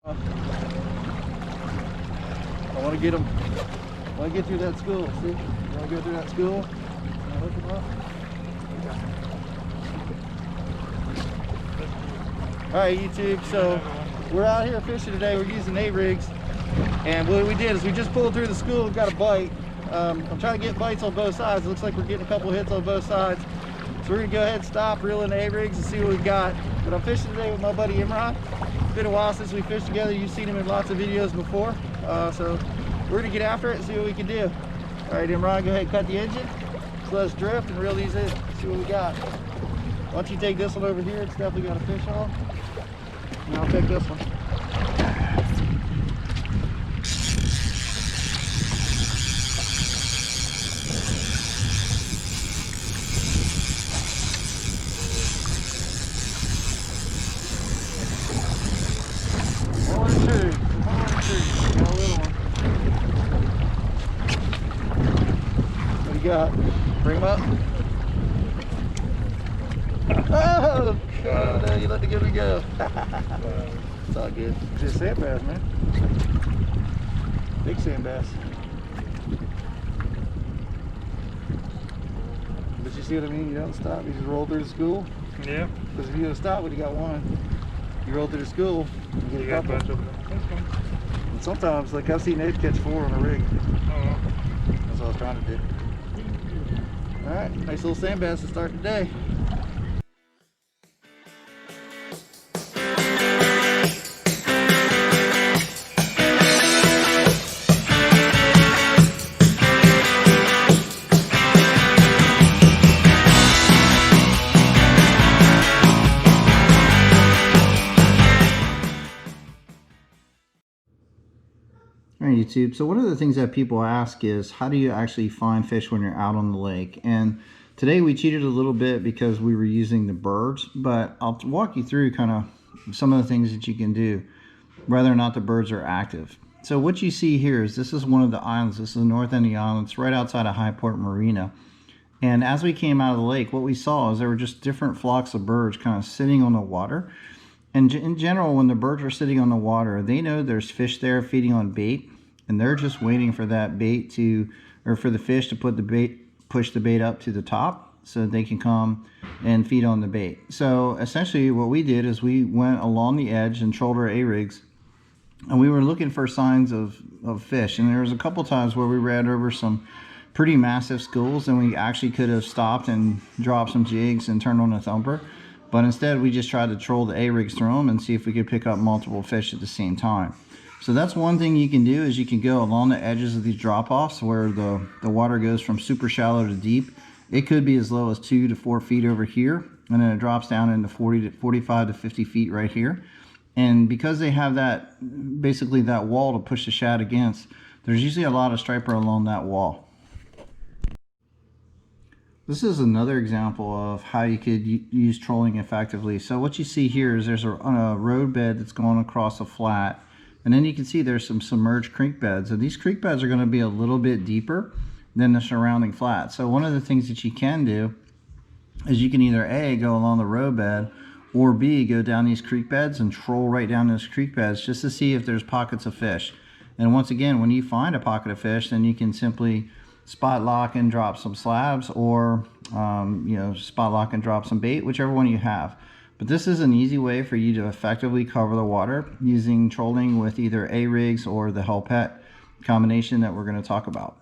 I want to get them. I want to get through that school. See? I want to go through that school. Hook them up. Alright, YouTube, so we're out here fishing today. We're using 8 rigs, and what we did is we just pulled through the school and got a bite. I'm trying to get bites on both sides. It looks like we're getting a couple hits on both sides, so we're gonna go ahead and stop, reel in the 8 rigs and see what we got. But I'm fishing today with my buddy Imran. It's been a while since we fished together. You've seen him in lots of videos before, so we're gonna get after it and see what we can do. Alright, Imran, go ahead and cut the engine, so let's drift and reel these in, see what we got. Why don't you take this one over here? It's definitely got a fish on. And I'll take this one. One or two. Got a little one. What do you got? Bring him up. Oh, God, no, you let the good go. It's all good. It's just sand bass, man. Big sand bass. But you see what I mean? You don't stop. You just roll through the school. Yeah. Because if you don't stop when you got one, you roll through the school, you get a couple. And sometimes, like I've seen Ed catch 4 on a rig. Oh. That's what I was trying to do. Alright, nice little sand bass to start the day. Alright, YouTube, so one of the things that people ask is how do you actually find fish when you're out on the lake? And today we cheated a little bit because we were using the birds, but I'll walk you through kind of some of the things that you can do whether or not the birds are active. So what you see here is this is one of the islands. This is the north end of the island. It's right outside of Highport Marina. And as we came out of the lake, what we saw is there were just different flocks of birds kind of sitting on the water. And in general, when the birds are sitting on the water, they know there's fish there feeding on bait, and they're just waiting for that bait to, or for the fish to put the bait, push the bait up to the top so that they can come and feed on the bait. So essentially what we did is we went along the edge and trolled our A-rigs, and we were looking for signs of fish. And there was a couple times where we ran over some pretty massive schools, and we actually could have stopped and dropped some jigs and turned on a thumper. But instead, we just tried to troll the A-rigs through them and see if we could pick up multiple fish at the same time. So that's one thing you can do, is you can go along the edges of these drop-offs where the water goes from super shallow to deep. It could be as low as 2 to 4 feet over here, and then it drops down into 45 to 50 feet right here. And because they have that, basically that wall to push the shad against, there's usually a lot of striper along that wall. This is another example of how you could use trolling effectively. So what you see here is there's a road bed that's going across a flat, and then you can see there's some submerged creek beds, and these creek beds are going to be a little bit deeper than the surrounding flat. So one of the things that you can do is you can either A, go along the road bed, or B, go down these creek beds and troll right down those creek beds just to see if there's pockets of fish. And once again, when you find a pocket of fish, then you can simply spot lock and drop some slabs, or spot lock and drop some bait, whichever one you have. But this is an easy way for you to effectively cover the water using trolling with either A-rigs or the HellPet combination that we're going to talk about.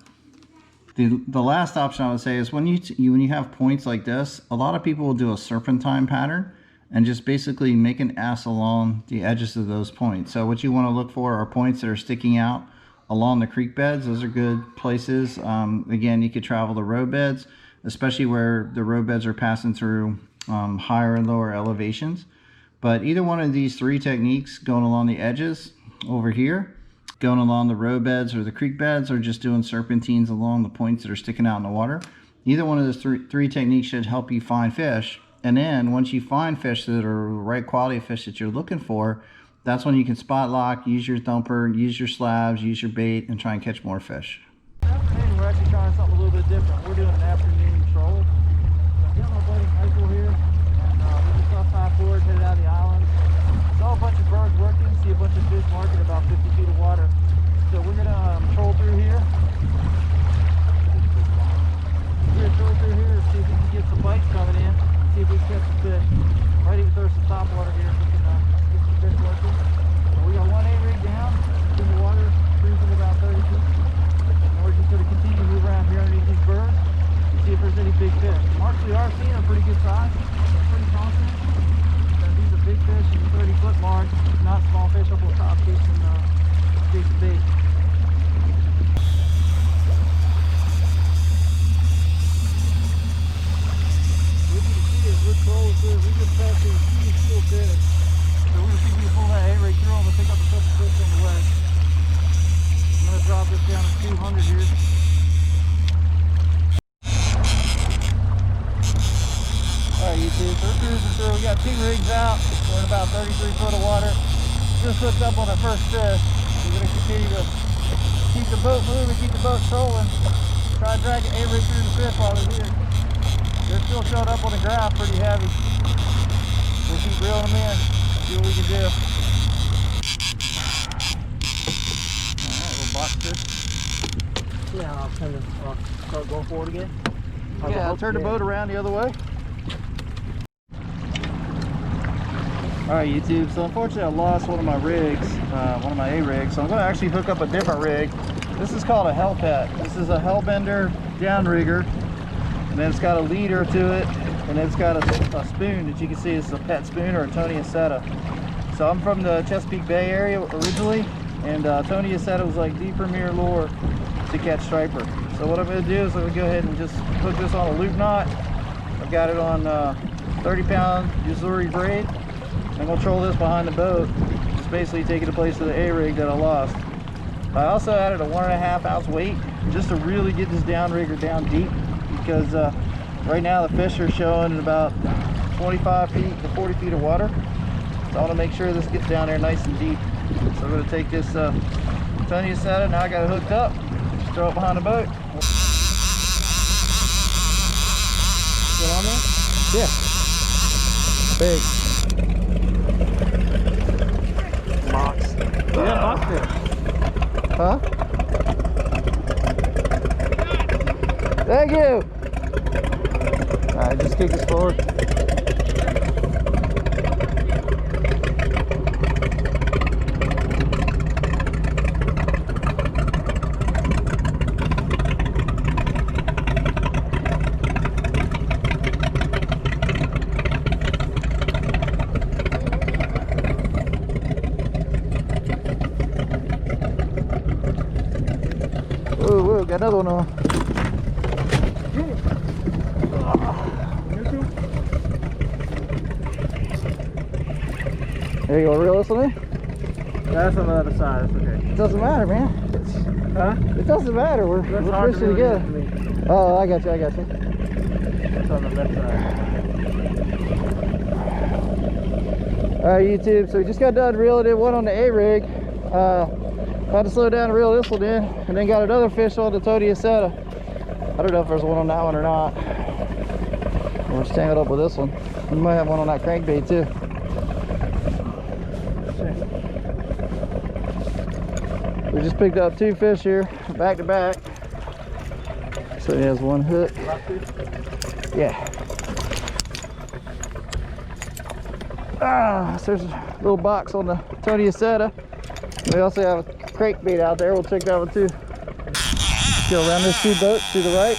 The last option I would say is when you have points like this, a lot of people will do a serpentine pattern and just basically make an S along the edges of those points. So what you want to look for are points that are sticking out along the creek beds. Those are good places. Again, you could travel the road beds, especially where the road beds are passing through higher and lower elevations. But either one of these 3 techniques, going along the edges over here, going along the road beds or the creek beds, or just doing serpentines along the points that are sticking out in the water, either one of those three techniques should help you find fish. And then once you find fish that are the right quality of fish that you're looking for, that's when you can spot lock, use your thumper, use your slabs, use your bait, and try and catch more fish. We're actually trying something a little bit different. We're doing an afternoon troll. I've got my buddy Michael here, and we just off High Fork, headed out of the island. Saw a bunch of birds working, see a bunch of fish about 50 feet of water. So we're gonna troll through here. We're gonna troll through here and see if we can get some bites coming in. See if we can catch some fish. Might even throw some top water here if we can get some fish working. So we got one A-rig down in the water, cruising about 30 feet. And we're just gonna continue to move around here underneath these birds and see if there's any big fish. Marks we are seeing are pretty good size. Pretty confident that these are big fish in the 30-foot mark, not small fish up on top chasing bait. We're trolling through. We just passed these huge steel beds. So we're gonna see if we can pull that A-rig through them and pick up a couple fish on the way. I'm gonna drop this down to 200 here. Alright, YouTube, so we're cruising through. We got 2 rigs out. We're in about 33 foot of water. Just hooked up on our first fish. We're gonna continue to keep the boat moving, keep the boat trolling. Try to drag an A-rig through the fish while they're here. They're still showing up on the graph pretty heavy. We'll keep reeling them in, see what we can do. Alright, little box fish. Yeah, I'll start going forward again. I'll turn the boat around the other way. Alright, YouTube, so unfortunately I lost one of my rigs, one of my A-rigs, so I'm going to actually hook up a different rig. This is called a HellPet. This is a Hellbender downrigger. And then it's got a leader to it, and then it's got a spoon that you can see is a pet spoon or a Tony Acetta. So I'm from the Chesapeake Bay area originally, and Tony Acetta was like the premier lure to catch striper. So what I'm going to do is I'm going to go ahead and just hook this on a loop knot. I've got it on 30-pound Missouri braid. I'm going to troll this behind the boat, just basically taking the place of the A-rig that I lost. I also added a 1.5 ounce weight just to really get this downrigger down deep. Because right now the fish are showing in about 25 feet to 40 feet of water. So I want to make sure this gets down there nice and deep. So I'm going to take this Tony Acetta, now I got it hooked up, just throw it behind the boat. Get on there? Yeah. Big. Box. Yeah, box fish. Huh? Thank you! Alright, just kick this forward. Whoa, got another one on. There you go, reel this one in? That's on the other side, that's okay. It doesn't matter, man. Huh? It doesn't matter, we're fishing together. Oh, I got you. That's on the left side. Alright, YouTube, so we just got done reeling in one on the A-rig. Had to slow down and reel this one in, and then got another fish on the Tony Acetta. I don't know if there's one on that one or not. We're just tangled up with this one. We might have one on that crankbait too. We just picked up 2 fish here, back to back. So he has 1 hook. Yeah. So there's a little box on the Tony Acetta. We also have a crankbait out there. We'll check that one too. Go around those 2 boats to the right.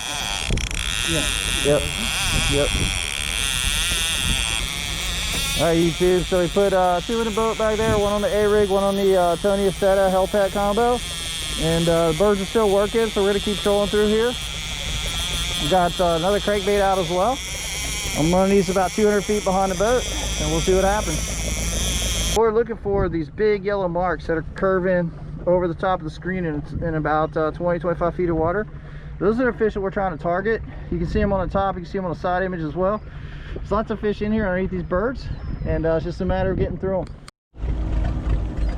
Yeah. Yep. Alright, YouTube, so we put 2 in the boat back there, 1 on the A-rig, 1 on the Tony Acetta HellPet combo. And the birds are still working, so we're going to keep trolling through here. We got another crankbait out as well. I'm running these about 200 feet behind the boat, and we'll see what happens. We're looking for these big yellow marks that are curving over the top of the screen in about 20-25 feet of water. Those are the fish that we're trying to target. You can see them on the top, you can see them on the side image as well. There's lots of fish in here underneath these birds, and it's just a matter of getting through them.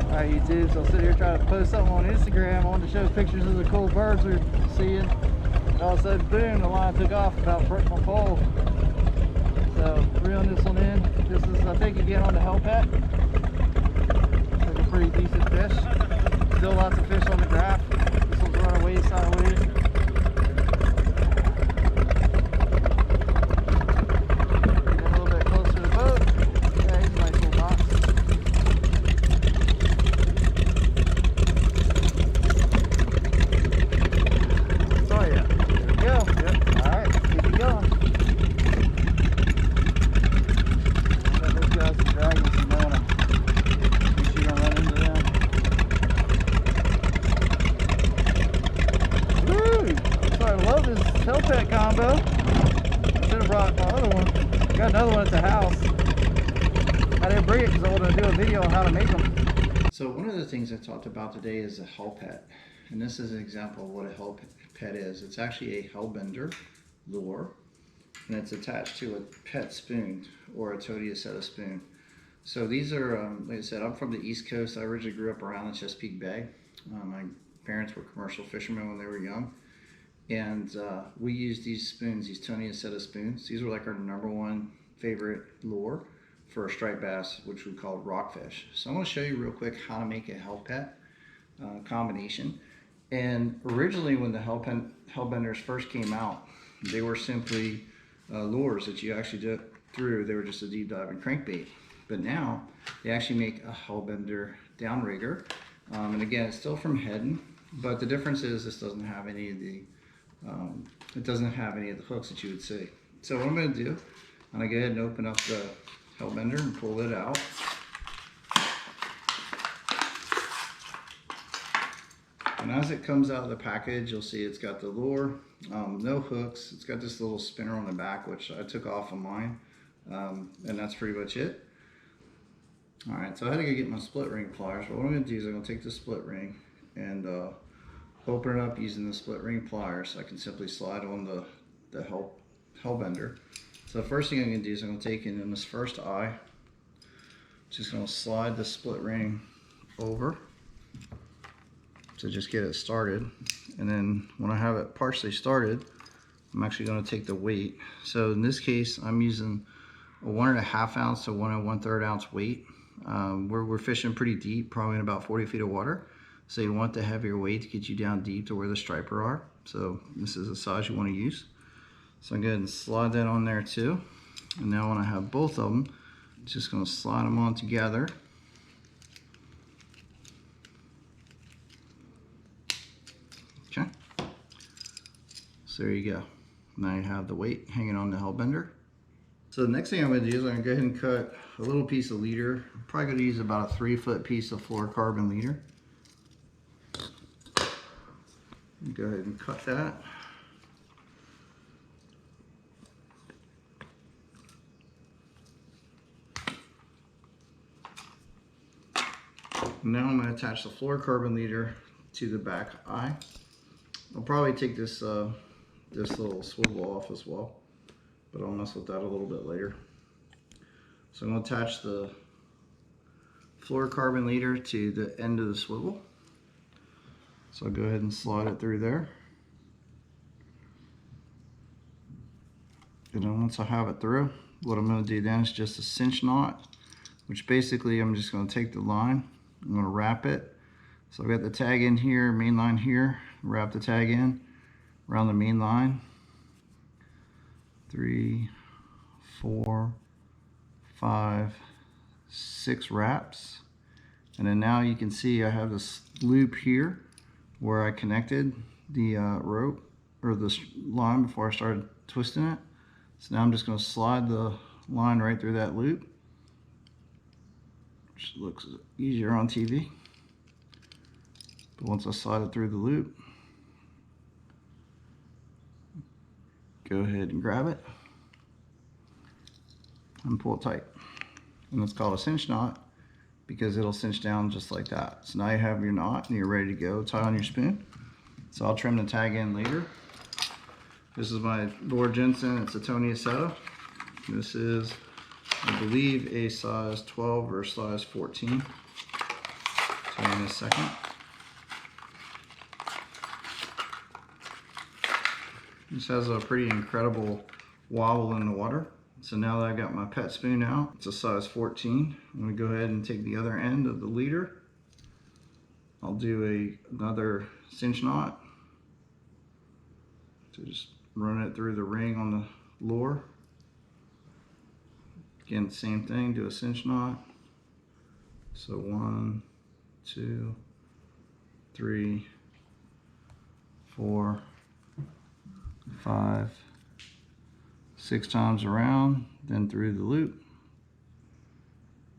Alright, YouTube, so I'll sit here trying to post something on Instagram. I wanted to show pictures of the cool birds we're seeing. And all of a sudden, boom, the line took off, about broke my pole. So, reeling this one in. This is, I think, again on the HellPet. It's like a pretty decent fish. still lots of fish on the graph. This one's running way sideways. Get a little bit closer to the boat. Yeah, he's a nice little box. Oh yeah, there we go. Yep. Alright, keep it going. Those guys are dragging some momentum. Make sure you don't run into them. Woo! So I love this HellPet combo. I should have brought my other one. I got another one at the house. I didn't bring it because I wanted to do a video on how to make them. So one of the things I talked about today is a HellPet. And this is an example of what a HellPet is. It's actually a Hellbender lure. And it's attached to a pet spoon or a Acetta spoon. So these are, like I said, I'm from the East Coast. I originally grew up around the Chesapeake Bay. My parents were commercial fishermen when they were young. And we used these spoons, these Tony Acetta spoons. These were like our #1 favorite lure for a striped bass, which we call rockfish. So I'm going to show you real quick how to make a HellPet combination. And originally when the Hellbenders first came out, they were simply lures that you actually threw. They were just a deep diving crankbait. But now they actually make a Hellbender downrigger. And again, it's still from Heddon, but the difference is this doesn't have any of the hooks that you would see. So what I'm going to do, I'm going to go ahead and open up the Hellbender and pull it out. And as it comes out of the package, you'll see it's got the lure, no hooks. It's got this little spinner on the back, which I took off of mine, and that's pretty much it. All right, so I had to go get my split ring pliers. But what I'm going to do is I'm going to take the split ring and open it up using the split ring pliers. So I can simply slide on the Hellbender. So the first thing I'm going to do is I'm going to take in this first eye, just going to slide the split ring over to just get it started. And then when I have it partially started, I'm actually going to take the weight. So in this case, I'm using a 1.5 ounce to 1 1/3 ounce weight. We're fishing pretty deep, probably in about 40 feet of water. So you want the heavier weight to get you down deep to where the striper are. So this is the size you want to use. So I'm going to slide that on there too. And now when I have both of them, just going to slide them on together. Okay. So there you go. Now you have the weight hanging on the Hellbender. So the next thing I'm going to do is I'm going to go ahead and cut a little piece of leader. I'm probably going to use about a 3-foot piece of fluorocarbon leader. Go ahead and cut that. Now I'm going to attach the fluorocarbon leader to the back eye. I'll probably take this this little swivel off as well, but I'll mess with that a little bit later. So I'm going to attach the fluorocarbon leader to the end of the swivel. So I'll go ahead and slide it through there. And then once I have it through, what I'm going to do then is just a cinch knot, which basically I'm just going to take the line, I'm going to wrap it. So I've got the tag in here, main line here, wrap the tag in around the main line. 3, 4, 5, 6 wraps. And then now you can see I have this loop here where I connected the rope or the line before I started twisting it. So now I'm just going to slide the line right through that loop, which looks easier on TV. But once I slide it through the loop, go ahead and grab it and pull it tight. And it's called a cinch knot because it'll cinch down just like that. So now you have your knot and you're ready to go. Tie on your spoon. So I'll trim the tag in later. This is my Lord Jensen. It's a Tony Acetta. This is, I believe, a size 12 or size 14. Tell you in a second. This has a pretty incredible wobble in the water. So now that I've got my pet spoon out, it's a size 14. I'm going to go ahead and take the other end of the leader. I'll I'll do another cinch knot. So just run it through the ring on the lure. Again, same thing, do a cinch knot. So 1, 2, 3, 4, 5, 6 times around, then through the loop.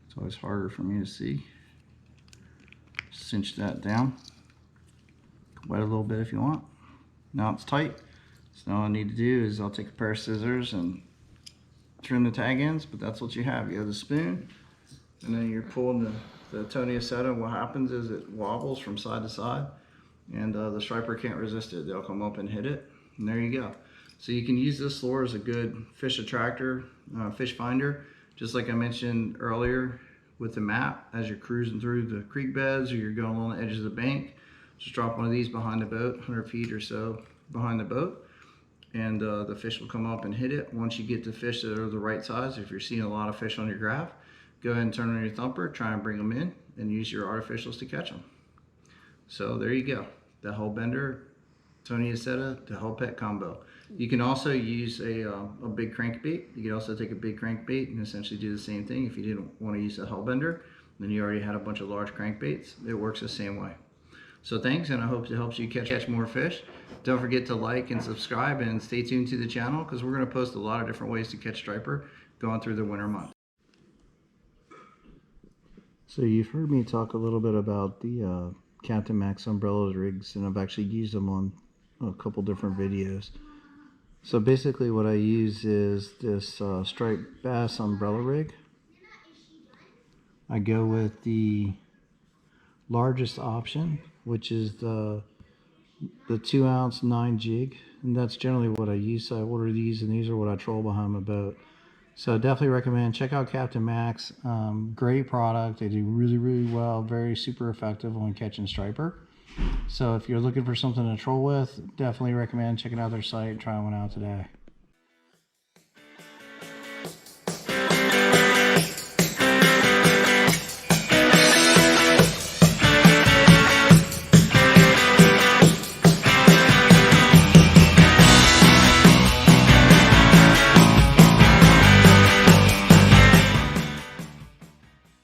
It's always harder for me to see. Cinch that down. Wet a little bit if you want. Now it's tight. So now all I need to do is I'll take a pair of scissors and trim the tag ends, but that's what you have. You have the spoon, and then you're pulling the Tony Acetta. What happens is it wobbles from side to side, and the striper can't resist it. They'll come up and hit it, and there you go. So you can use this lure as a good fish attractor, fish finder, just like I mentioned earlier with the map. As you're cruising through the creek beds or you're going along the edges of the bank, just drop one of these behind the boat, 100 feet or so behind the boat, and the fish will come up and hit it. Once you get the fish that are the right size, if you're seeing a lot of fish on your graph, go ahead and turn on your thumper, try and bring them in, and use your artificials to catch them. So there you go, the Hellbender, Tony Acetta, the HellPet combo. You can also use a big crankbait. You can also take a big crankbait and essentially do the same thing. If you didn't want to use a Hellbender, then you already had a bunch of large crankbaits. It works the same way. So thanks, and I hope it helps you catch more fish. Don't forget to like and subscribe, and stay tuned to the channel because we're going to post a lot of different ways to catch striper going through the winter months. So you've heard me talk a little bit about the Captain Mack's umbrella rigs, and I've actually used them on a couple different videos. So basically what I use is this striped bass umbrella rig. I go with the largest option, which is the 2 ounce 9 jig, and that's generally what I use. So I order these, and these are what I troll behind my boat. So definitely recommend, check out Captain Mack's. Great product. They do really well, very super effective when catching striper. So if you're looking for something to troll with, definitely recommend checking out their site and trying one out today.